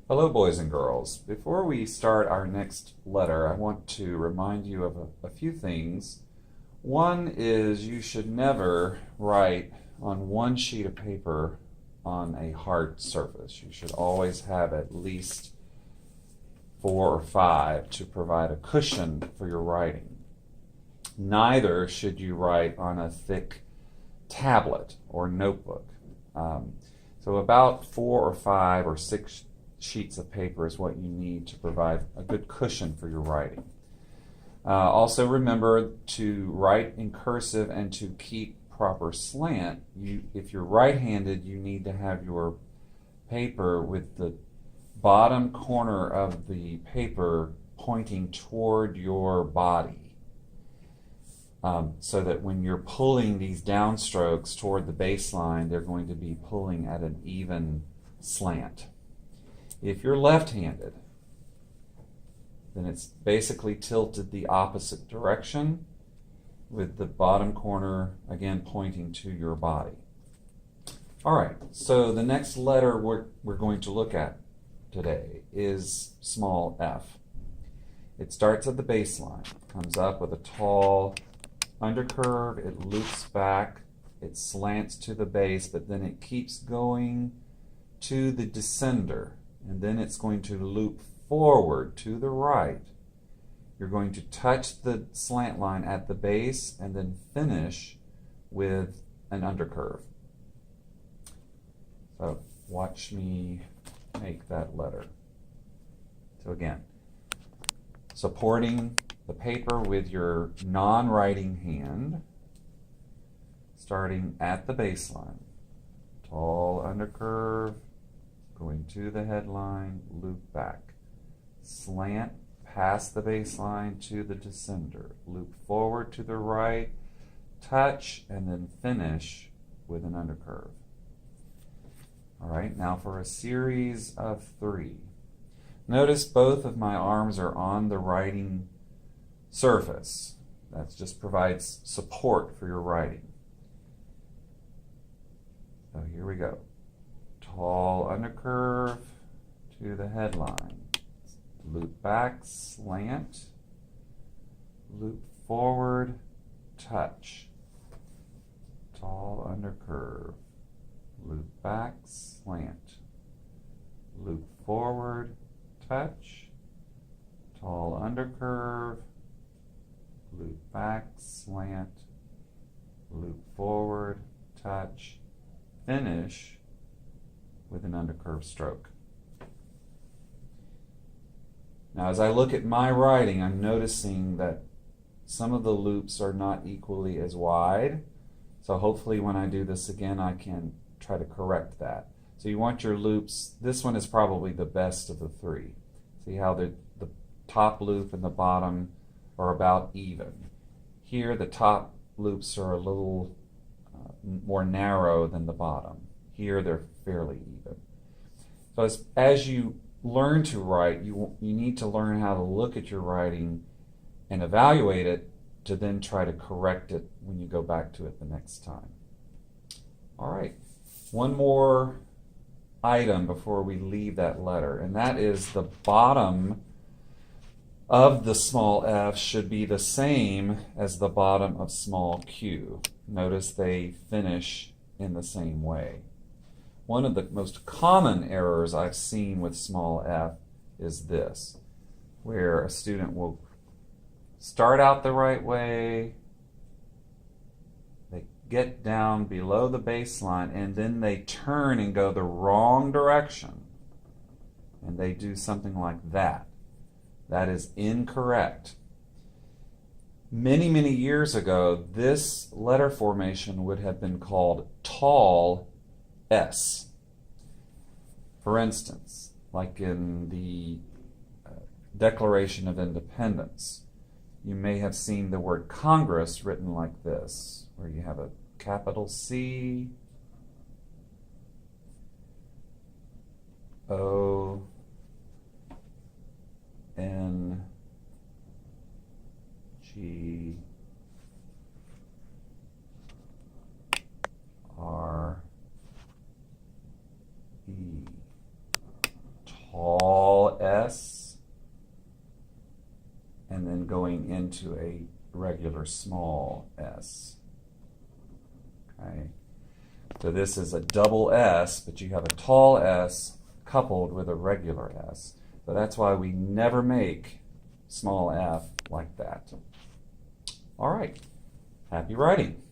Hello, boys and girls. Before we start our next letter, I want to remind you of a few things. One is you should never write on one sheet of paper on a hard surface. You should always have at least 4 or 5 to provide a cushion for your writing. Neither should you write on a thick tablet or notebook. So about 4 or 5 or 6 sheets of paper is what you need to provide a good cushion for your writing. Also remember to write in cursive and to keep proper slant. If you're right-handed, you need to have your paper with the bottom corner of the paper pointing toward your body. So that when you're pulling these downstrokes toward the baseline, they're going to be pulling at an even slant. If you're left-handed, then it's basically tilted the opposite direction with the bottom corner again pointing to your body. All right, so the next letter we're going to look at today is small f. It starts at the baseline, comes up with a tall undercurve, it loops back, it slants to the base, but then it keeps going to the descender, and then it's going to loop forward to the right. You're going to touch the slant line at the base and then finish with an undercurve. So watch me make that letter. So again, supporting the paper with your non-writing hand, starting at the baseline. Tall undercurve, going to the headline, loop back. Slant past the baseline to the descender. Loop forward to the right, touch, and then finish with an undercurve. All right, now for a series of 3. Notice both of my arms are on the writing surface. That just provides support for your writing. So here we go. Tall undercurve to the headline. Loop back, slant, loop forward, touch. Tall undercurve. Loop back, slant. Loop forward, touch. Tall undercurve. Loop back, slant. Loop forward, touch. Finish with an undercurve stroke. Now, as I look at my writing, I'm noticing that some of the loops are not equally as wide. So hopefully when I do this again, I can try to correct that. So you want your loops, this one is probably the best of the 3. See how the top loop and the bottom are about even. Here the top loops are a little more narrow than the bottom. Here they're fairly even. So as you learn to write, you need to learn how to look at your writing and evaluate it to then try to correct it when you go back to it the next time. All right, one more item before we leave that letter, and that is the bottom of the small f should be the same as the bottom of small q. Notice they finish in the same way. One of the most common errors I've seen with small f is this, where a student will start out the right way, they get down below the baseline, and then they turn and go the wrong direction, and they do something like that. That is incorrect. Many, many years ago, this letter formation would have been called tall S. For instance, like in the Declaration of Independence, you may have seen the word Congress written like this, where you have a capital C, O, N, G, R, E. tall S and then going into a regular small s. Okay. So this is a double S, but you have a tall S coupled with a regular S. So that's why we never make small f like that. All right. Happy writing.